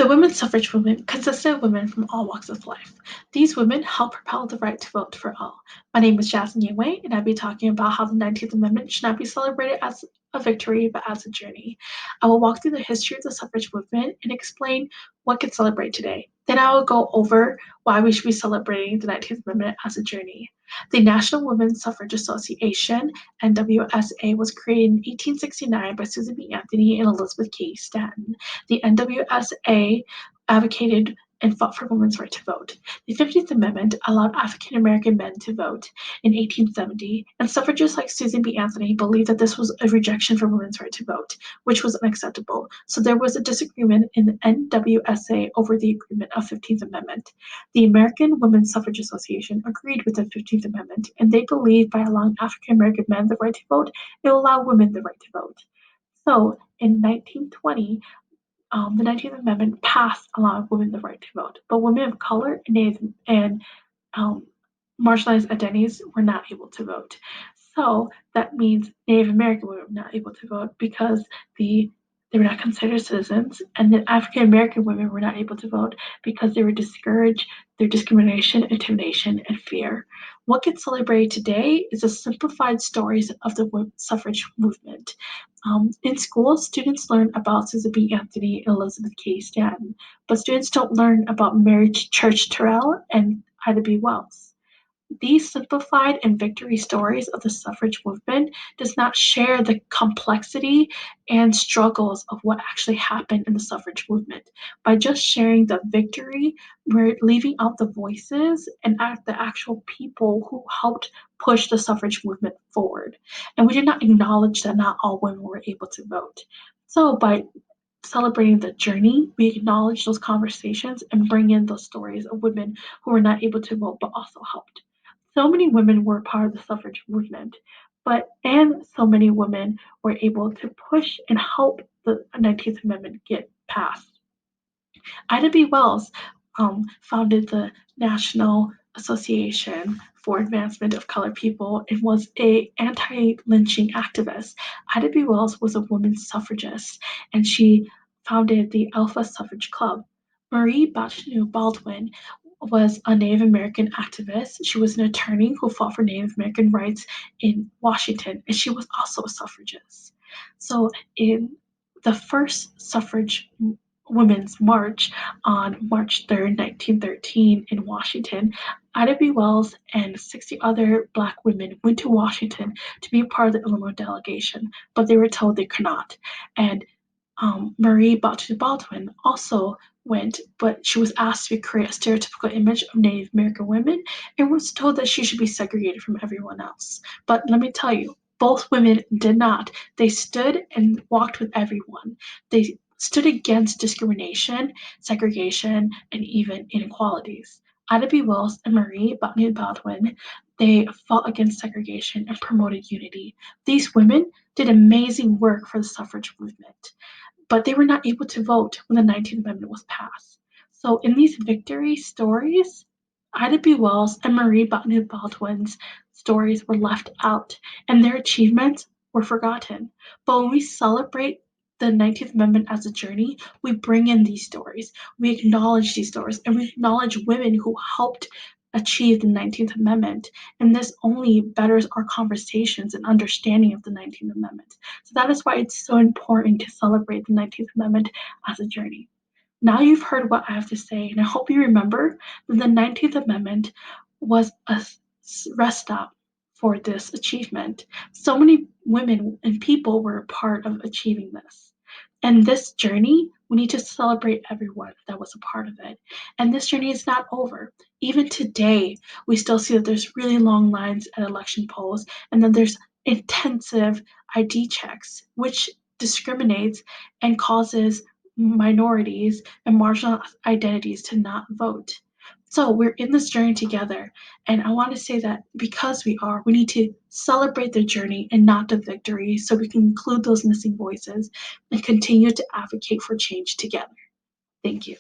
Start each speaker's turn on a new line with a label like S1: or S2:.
S1: The women's suffrage movement consisted of women from all walks of life. These women helped propel the right to vote for all. My name is Jasmin Yangwaue, and I'll be talking about how the 19th Amendment should not be celebrated as a victory, but as a journey. I will walk through the history of the suffrage movement and explain what can celebrate today. Then I will go over why we should be celebrating the 19th Amendment as a journey. The National Women's Suffrage Association, NWSA, was created in 1869 by Susan B. Anthony and Elizabeth Cady Stanton. The NWSA advocated and fought for women's right to vote. The 15th Amendment allowed African American men to vote in 1870, and suffragists like Susan B. Anthony believed that this was a rejection for women's right to vote, which was unacceptable. So there was a disagreement in the NWSA over the agreement of 15th Amendment. The American Women's Suffrage Association agreed with the 15th Amendment, and they believed by allowing African American men the right to vote, it will allow women the right to vote. So in 1920, the 19th Amendment passed allowing women the right to vote, but women of color and Native and um, marginalized identities were not able to vote. So that means Native American women were not able to vote because they were not considered citizens, and then African American women were not able to vote because they were discouraged through discrimination, intimidation, and fear. What gets celebrated today is the simplified stories of the suffrage movement. In school, students learn about Susan B. Anthony and Elizabeth Cady Stanton, but students don't learn about Mary Church Terrell and Ida B. Wells. These simplified and victory stories of the suffrage movement does not share the complexity and struggles of what actually happened in the suffrage movement. By just sharing the victory, we're leaving out the voices and the actual people who helped push the suffrage movement forward. And we did not acknowledge that not all women were able to vote. So by celebrating the journey, we acknowledge those conversations and bring in those stories of women who were not able to vote but also helped. So many women were part of the suffrage movement, and so many women were able to push and help the 19th Amendment get passed. Ida B. Wells founded the National Association for Advancement of Colored People and was a anti-lynching activist. Ida B. Wells was a women's suffragist, and she founded the Alpha Suffrage Club. Marie Bottineau Baldwin was a Native American activist. She was an attorney who fought for Native American rights in Washington, and she was also a suffragist. So in the first suffrage Women's March on March 3rd, 1913, in Washington, Ida B. Wells and 60 other Black women went to Washington to be a part of the Illinois delegation, but they were told they could not. And Marie Baldwin also went, but she was asked to create a stereotypical image of Native American women and was told that she should be segregated from everyone else. But let me tell you, both women did not. They stood and walked with everyone. They stood against discrimination, segregation, and even inequalities. Ida B. Wells and Marie Baldwin, they fought against segregation and promoted unity. These women did amazing work for the suffrage movement, but they were not able to vote when the 19th Amendment was passed. So in these victory stories, Ida B. Wells and Marie Baldwin's stories were left out, and their achievements were forgotten. But when we celebrate the 19th Amendment as a journey, we bring in these stories, we acknowledge these stories, and we acknowledge women who helped achieve the 19th Amendment. And this only betters our conversations and understanding of the 19th Amendment. So that is why it's so important to celebrate the 19th Amendment as a journey. Now you've heard what I have to say, and I hope you remember that the 19th Amendment was a rest stop for this achievement. So many women and people were a part of achieving this. And this journey, we need to celebrate everyone that was a part of it. And this journey is not over. Even today, we still see that there's really long lines at election polls, and then there's intensive ID checks, which discriminates and causes minorities and marginal identities to not vote. So we're in this journey together. And I want to say that because we need to celebrate the journey and not the victory so we can include those missing voices and continue to advocate for change together. Thank you.